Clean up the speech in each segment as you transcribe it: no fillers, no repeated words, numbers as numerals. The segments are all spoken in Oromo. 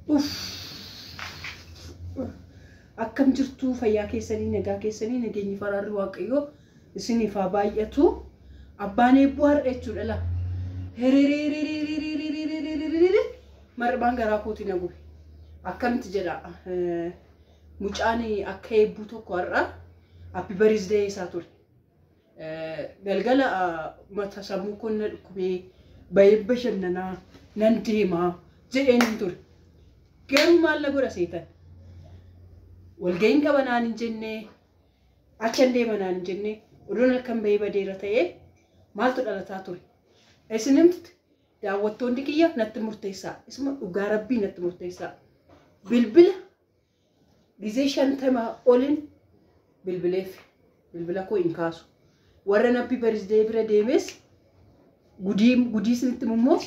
Uff. Akkam jirtu fayyaa keessanii nagaa keessanii nageenyi faraarri waaqayyoo isiniif haa baay'atu. Abbaan eebbuu har'a jechuudha la. Mar'abaan garaa kootii na gube. Akkamitti jedha mucaan akka eebbuu tokko har'a happy birthday isaa ture. Galgala mata sammuu koo na dhukkubee bayee bashannanaa nan deemaa jedheen ture. Garuu maal na godha seetan? Walga'iin qabanaan hin jenne achan deemanaan hin jenne odoon halkan bahee badeera ta'ee maaltu dhalataa ture. Isinimti daawwattoonni kiyya natti murteessaa. Isuma dhugaa rabbii natti murteessaa. Bilbila gizee 50 olin bilbileef bilbila koo hin kaasu. Warra happy birthday bira deemes gudii sinitti immoo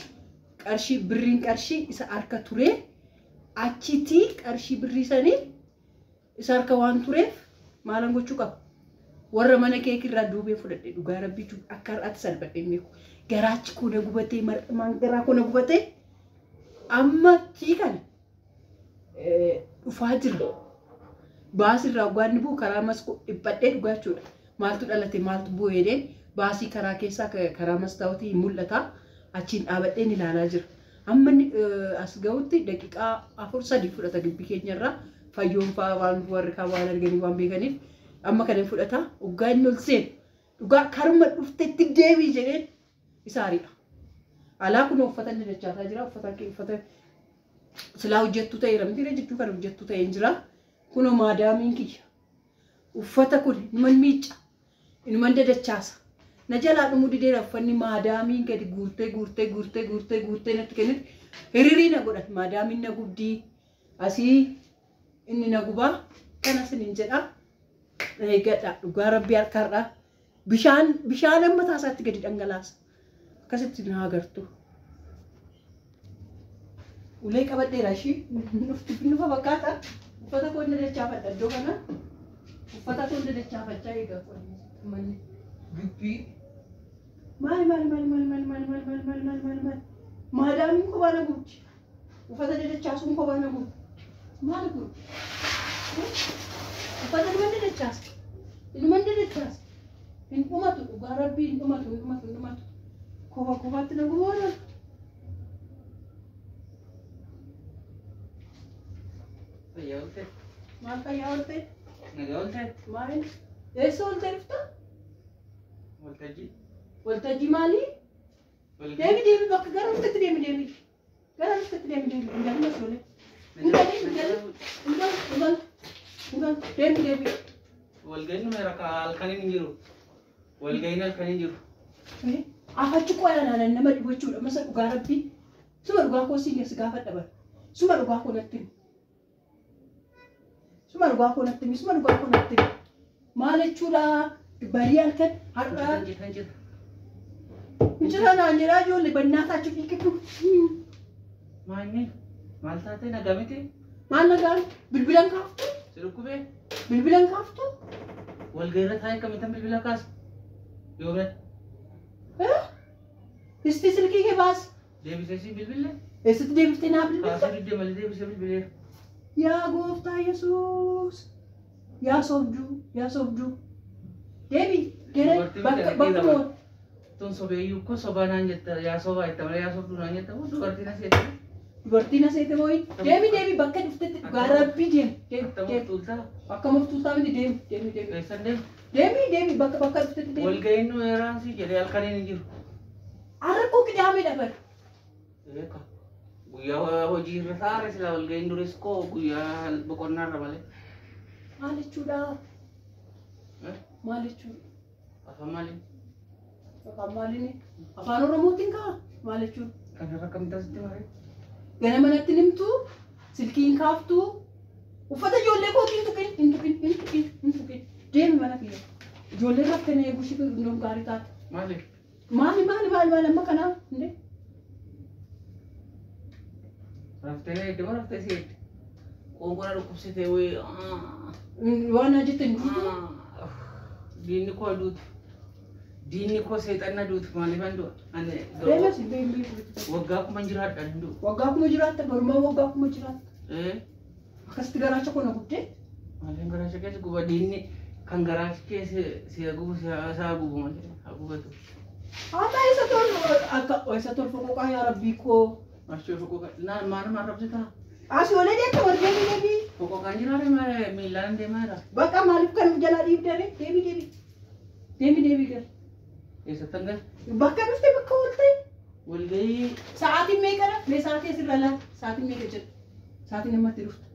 qarshii birriin qarshii isa harka ture achitti qarshii birrii sanii isa harka waan tureef maalan gochuu qaba. Warra mana keekirraa duubee fudhadhe dhugaa rabbii akka har'aatti salphadhe meeku garaachi koo na gubatee mar'amaan garaa koo na gubatee amma kana dhufaa jira. Baasirraa waan bu'u karaa maskoo dhibbadhee dhugaa jechuudha. Maaltu dhalate maaltu bu'ee baasii karaa keessaa karaa mastaawutii mul'ata. Achiin dhaabadheen ilaalaa jira. Amma as ga'utti daqiiqaa 4-3 fudhata gibbii keenyarraa. Fayyoonfaa waan warri kaan waan arganii waan beekaniif amma kana fudhata dhugaa inni ol seen dhugaa karma dhuftetti deebii jedheen isaariidha. Alaa kun uffata inni dachaasaa jira uffata silaa hojjettu ta'eera miti jechuu kan hojjettu ta'ee jira. Kun maadaamiin kiyya uffata kun inuman miicca inuman dachaasa na jalaa dhumuu dideera uffanni maadaamiin gadi guurtee natti kennitu hiririi na godhan maadaamiin na gubdii asii. Inni na gubaa kana sinin jedha eegadha dhugaa rabbii harkaadha bishaan amma taasaatti gadi dhangalaasa akkasitti na agartu ulee qabadheera ishii nufa fakkaata uffata koo inni dachaafadha iddoo kana uffata koo inni dachaafachaa eegaa manni gibbii maali maadaamiin kophaa na gubdi uffata dachaasuun kophaa na gubdi. Maal kun? Uffata ilman dachas. Hin dhumatu dhugaa rabbii hin dhumatu. Kophaatti na guboona. Fayyaa ooltee? Maal fayyaa ooltee? Nagaa ooltee? Maal? Eessa ooltee dhufta? Waltajjii. Waltajjii maalii? Deemi bakka gara nutti deemi. Gara nutti deemi. Injaaluma soolee. Deemi. Walga'iin meera halkaniin hin jiru. Walga'iin halkaniin jiru. Afachi qoyaan nama dhibachuudha. Masa dhugaa rabbii. Suma dhugaa koo siingees gaafa dhaban. Suma dhugaa koo natti. Maal jechuudha? Barii halkan har'aa. Injira naan jedhaa ijoollee bannaataa achi fiikitu. Maal taatee nagaa miti? Maal nagaan? Bilbilan kaaftu? Si dhukkubee? Bilbilan kaaftu? Walga'iirra taa'ee kamitan bilbila kaasa? Yoomeen? Isti silkii kee baas? Deebisee si bilbille? Eessatti deebiftee naa bilbilta? Kaasee diddee malee deebisee bilbileera. Yaa gooftaa Yesuus! Yaa sobduu! Deebi! Bakka moo? Tun sobeeyyuu ko sobaa naan jetta yaa sobaa itti malee yaa sobduu naan jetta dubartiin asii jetta. Dubartiin asii mooyi deemi bakka dhuftetti dhugaa rabbii deemi. Akka maftuusaa miti deemi. Eessan deemu? Deemi bakka dhuftetti deemi. Walga'iin nu eeraan si jedhee halkaniin hin jiru. Harkoo qidaamee dhabar. Eeka guyyaa hojii irra taa'e sila walga'iin duris koo guyyaa boqonnaa irra malee. Maal jechuudha? Afaan maaliin? Afaan maaliin? Afaan Oromootiin kaa? Maal jechuudha? Kan irra kamitti asitti maree? Gana manatti nimtu silkiin kaaftu uffata ijoollee kootiin hin tuqin deemi mana kiyya ijoollee raftanii eeguu shi hundum gaarii taate. Maali amma kanaa hundee? Raftee eeddama raftee si eedde. Qoonqora dhukkubsitee wayii. Waan jettan duutu. Diinni koo aduuti. Diinni koo seexanna duuti maaliifan du'a? Ani Deemas deemee. waggaa kuma jiraadha hin du'u. Waggaa kuma jiraatta barumaa waggaa kuma jiraatta. Akkasitti garaacha koo na guddee. Maaliin garaacha keessa guba diinni kan garaacha keessa si'a gubu si'a gubu malee haa gubatu. Haata isa tol foqoqaa yaa rabbii koo. Achoo foqoqaa maal rabsitaa? Asii olee deemte wal deebii. Foqoqaan jiraate miilaan deemaa jira. Bakka maaliif kan jalaa dhiibdee deebii gal. Eessatti hangal? Bakka dhuftee bakka ooltee. Walgahii. Sa'aatiin meeqadha? Mee sa'aatii asirra laala. Sa'aatiin meeqa jedhu? Sa'aatiin namatti dhufta.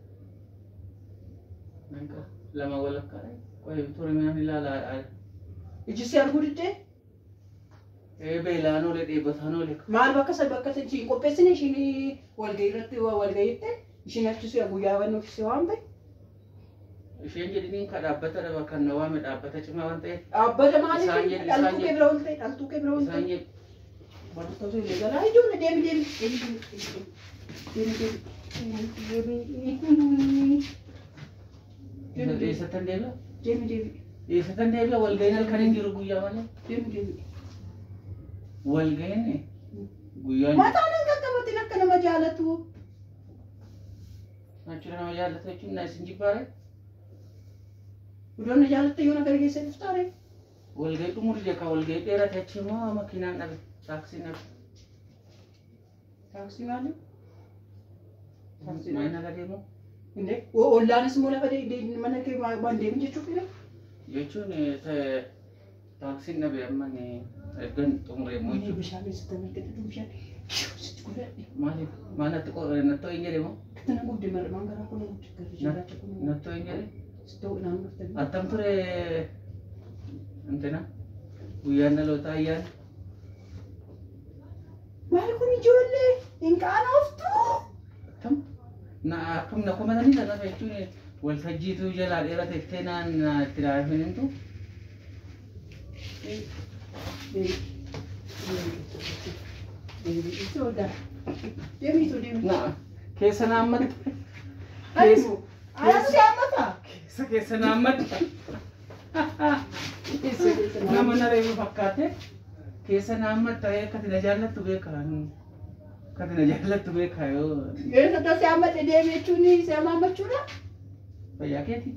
Lama walakkaa. Qoyee ture mi'aan ilaalaa. Ijji si arguu diddee? Beelaan oole dheebotaan oole. Maal bakka isheen qopheessine isheen walgahii irratti walgahiitte isheen achi guyyaa bannuuf si waan ta'e. Isheen jedhiniin ka dhaabbata dhaba kan na waame dhaabbata cimaa waan ta'eef. Dhaabbata maaliif? Dhaltuu kee bira ooltee dhaltuu kee bira ooltee. Isaan jedhu. Barnoota osoo illee galaa ijoollee deemi. Eessattan deebi'a? Deemi. Eessattan deebi'a walgahiin halkan hin jiru guyyaa malee. Deemi. Walgahiin guyyaa. Mataan hin qaqqabatin akka nama jaalatu. Achirra nama jaallatu jechuun na isin jibbaare. Udoon na jaalatte yoo na gargeessa dhuftaare. Walgahii dhumuun jecha walgahii dheerate achi immoo makiinaan dhabe taaksiin dhabe. Taaksii maali? Taaksii maal deemu? Inde ollaanis immoo lafa mana kee waan deemu jechuudha. Jechuun taaksiin dhabe amma ergan xumuree immoo jechuudha. Bishaan eessatti margate bishaan. Maaliif? Maal nattoo hin jedhe moo? Kana guddi marmaan garaa kun guddi. Nattoo hin jedhe? Stoo naannoo ta'e. Attam ture antena guyyaan dhaloota ayyaana. Maali kun ijoollee hin qaanooftu? Attam akkam na komatanii sana jechuun waltajjiitu jalaa dheerate itti naan itti dhaabintu. Deemi. Keessa naammatta. Ayyaanni hammata? Keessa naammatta. Nama na reefu fakkaate keessa naammatta akkati na jaallattu beekaa. Akkati na jaallattu beekaa yoo. Eessatti si hammate deemi jechuun si hammammachuudha? Fayyaa keeti.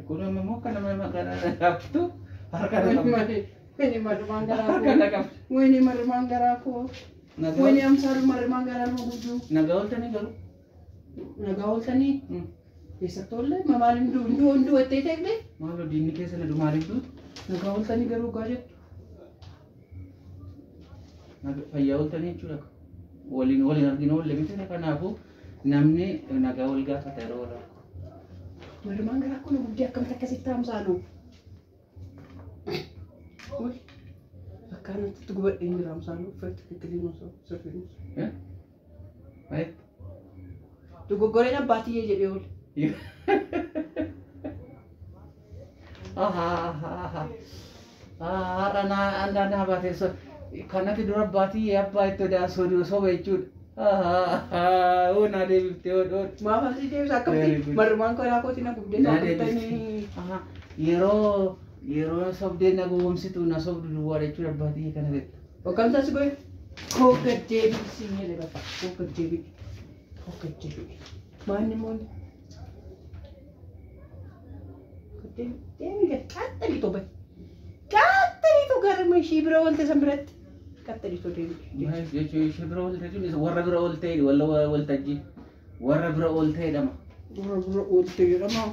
Kun amma immoo akka nama magaalaa dhaabtu harka na qabdu. Wani marmaan garaa koo. Harka na qabdu. Wani marmaan garaa koo. Wani amsaalu marmaan garaa nuu gudduu. Nagaa ooltanii garuu. Nagaa ooltanii. Eessatti oolle maaliin hunduu itti teekne? Maaloo diinni keessa na dumaaliif duutu. Nagaa ooltanii garuu gaa jettu. Fayyaa ooltanii jechuudha. Waliin argina oolle miti kanaafuu namni nagaa wal gaafata yeroo walaal. Marmaan garaa kun guddee akkamitti akkasitti haamsaanu? Akkanatti gubadhee hin jira haamsaanu uffata kikkiliin osoo sirriin. Dogoggoreen abbaatiyyee jedhee oole. Har'a andaanaa baatee kanatti dura abbaatii abbaa itti odaasoo soba jechuudha. Naa deebiftee odoon. Maaf asii deebisa akkamitti marmaan karaa kootii na gubdee taa'uttanii. Yeroo sobdee na gowwomsitu na sobdu duwwaa jechuudha abbaatii kana jette. Hoggantaas goe koo gad deebisi jedhe bakka koo gad deebi'i. Maanni moonni. Deemi gad qaxxaliitoo bahe. Qaxxaliitoo gara ishii bira oolte san biratti. Qaxxaliitoo deemi. Jechuun ishee bira oolte jechuun warra bira ooltee waltajjii warra bira ooltee jedhama. Warra bira ooltee jedhama.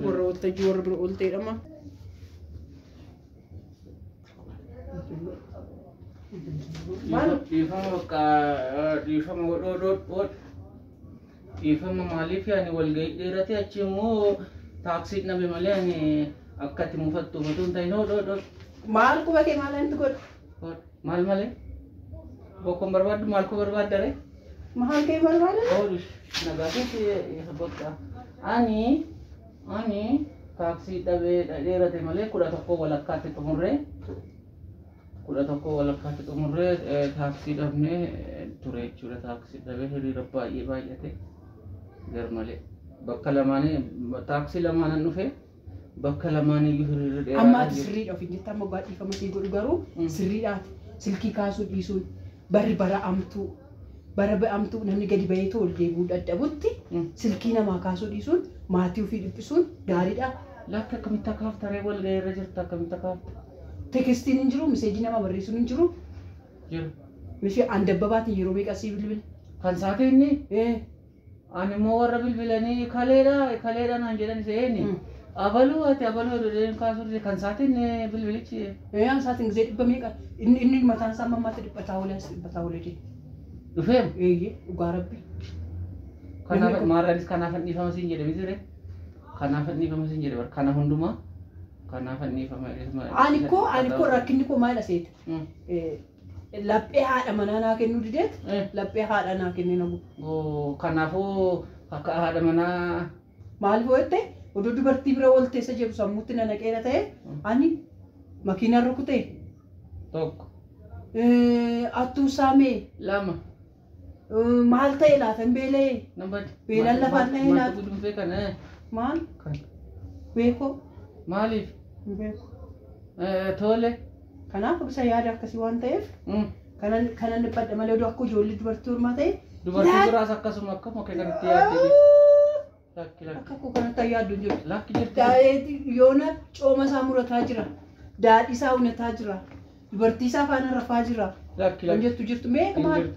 Warra waltajjii warra bira ooltee jedhama. Dhiifama maaliif yaani walgahii dheerate achi immoo taaksii dhabe malee ani akka itti mufattu uffatu hin ta'in hodhodhod. Maal quba kee maal inni godhu? Maal malee? Bokkoon barbaaddu maal koo barbaaddare? Maal kee barbaadde? Oolush nagaatiin bakka ani taaksii dhabee dheerate malee 11 walakkaatti xumurree. 11 walakkaatti xumurree taaksii dhabnee ture jechuudha. Taaksii dhabee hiriira baay'ate garmalee bakka lamaanii taaksii lamaanan dhufe bakka lamaan iyyuu hiriirri dheeraa. Amma ati sirriidha ofiin jettaa amma baadhiifama sii godhu garuu sirriidhaati. Silkii kaasuu dhiisuun bara amtuu namni gadi bahee tol deebuu dadhabutti silkii namaa kaasuu dhiisuun maatii ofii dhiphisuun gaariidha. Lakki akkamitti akka haftaree wal ga'ee irra jirta akkamitti akka hafta? Tekstiin hin jiru, miseejii nama barreessuun hin jiru. Jiru. Mishee andabbabaatiin yeroo meeqa sii bilbila? Kan saate inni? Ani immoo warra bilbilanii kaleedha naan jedhan seeni. Abaluu hedduudhaan kaasuu kan saate inni bilbilichi. An saatiin gisee dhibba meeqa? Inni mataan isaa mammaatti dhibbataa olee jee. Dhufeem? Dhugaa rabbi. Kanaaf maarraanis kanaaf hin dhiifama siin jedhame ture. Kanaaf hin dhiifama siin jedhe kana hundumaa. Kanaaf hin dhiifama. Ani koo rakkinni koo maal aseeti? Laphee haadha manaa naa kennuu dideet laphee haadha naa kennee nagu. Kanaafuu akka haadha manaa maal bo'ette oduu dubartii bira oolteessa jedhu sammuutti na naqeera ta'e ani makiinaan rukutee tokko attuu saamee lama maal ta'e laata hin beelee beelaan lafaan dhahee laata gudunfee kana maal beekoo maaliif hin beeku tole. Kanaaf bisa yaada akkasii waan ta'eef kanan dhiphadha malee oduu akka ijoollee dubartii hormaa ta'e dubartii biraas akkasuma akkuma kanatti yaaddee akka koo kanatti yaaddu hin jiru. Lakki jirti. Yoona cooma isaa murataa jira. Daadhii isaa unataa jira. Dubartii isaa faana rafaa jira. Kan jettu jirtu meeqa maal?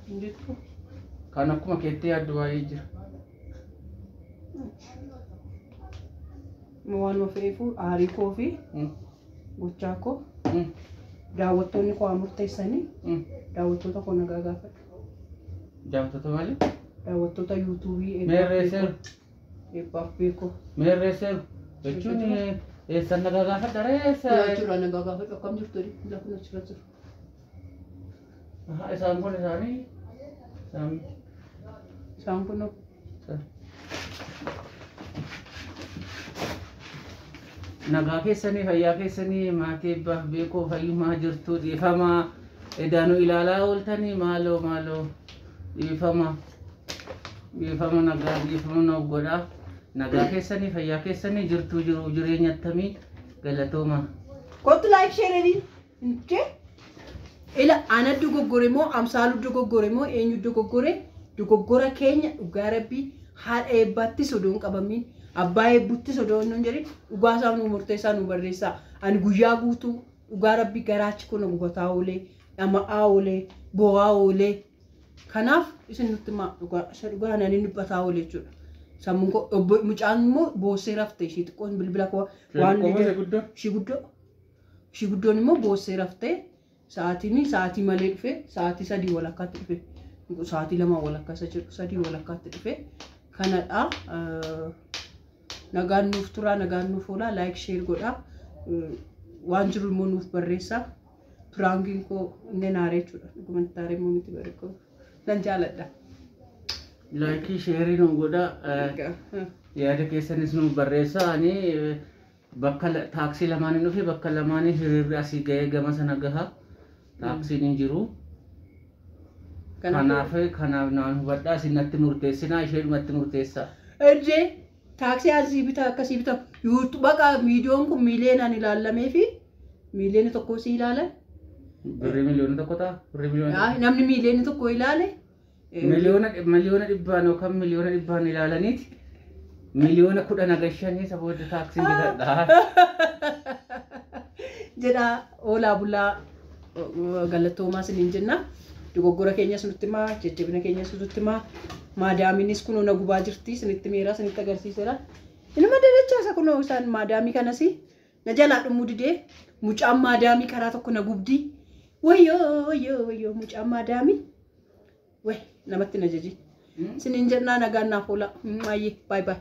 Hin jettu. Kan akkuma keetti yaaddu waa'ee jira. Waanuma fe'eefu aarii koo fi gochaa koo daawwattoonni koo murteessanii daawwattoota koo nagaa gaafadhu. Daawwattoota maali? Daawwattoota yuutuubii Meerreesseeru. Eebbaaf beekoo. Meerreesseeru jechuun eessan nagaa gaafadha reessa. Jechuudha nagaa gaafadhu akkam jirtu lafa achirra jiru. Isaan kun isaanii isaan kun nagaa keessanii fayyaa keessanii maatii eebbaaf beekoo fayyummaa jirtu dhiifamaa edaanuu ilaalaa ooltanii maaloo dhiifama nagaa dhiifama naaf godhaa nagaa keessanii fayyaa keessanii jirtuu jireenya attamii galatooma. Kottu laayik sheerii intee ila ana dogoggore moo amsaalu dogoggore moo eenyu dogoggora keenya dhugaa rabbii haadha eebbaatti sodoon qabamiin. Abbaa eebbutti sodoon nun jedhin dhugaa isaa nu murteessaa nu barreessaa. Ani guyyaa guutuu dhugaa rabbi garaachi kun gubataa oolee, dhama'aa oolee, bo'aa oolee. Kanaaf isin nutti himaa dhugaa ananii dhibbataa oolee jechuudha. Sammuun koo mucaan immoo boossee raftee ishee xiqqoon bilbila koo waan ishee guddoon immoo boossee raftee sa'aatii malee dhufe sa'aatii 3 walakkaatti dhufe. Sa'aatii 2 walakkaa jedhu 3 walakkaatti dhufe. Kanadha. Nagaan nuuf turaa nagaan nuuf oolaa like share godhaa waan jiru immoo nuuf barreessaa piraankiin koo inni naaree jechuudha dokumentaarii immoo miti bareekkoo nan jaaladha. Like share nu godhaa yaada keessanis nuuf barreessaa ani bakka taaksii lamaanii dhufe bakka lamaanii hiriirri asii ga'ee gama sana gaha taaksiin hin jiru. Kanaaf naan hubadhaa isin natti murteessinaa isheedhumatti murteessaa. Taaksii asii bitaa akkasii bitaa yuutuub baqa viidiyoon kun miiliyeenaan ilaalamee fi miiliyoona tokko si ilaala. Birrii miliyoona tokko ta'a. Birrii miliyoona. Namni miiliyoona tokko ilaale. Miliyoona dhibbaan yookaan miliyoona dhibbaan ilaalaniiti. Miliyoona 10 saboota taaksiin bitadha. Jedha oolaa bulaa galatoomaa siniin jenna. Dogoggora keenyas nutti himaa, jajjabina keenyas nutti himaa. Maadaamiinis kun na gubaa jirti sinitti meeraa sinitti agarsiiseera. Inuma dadachaasa kun isaan maadaamii kanas na jalaa dhumuu didee mucaan maadaamii karaa tokko na gubdii. Wayyoo mucaan maadaamii. Namatti na jaji. Siniin jennaa nagaan naaf oola. Bye bye.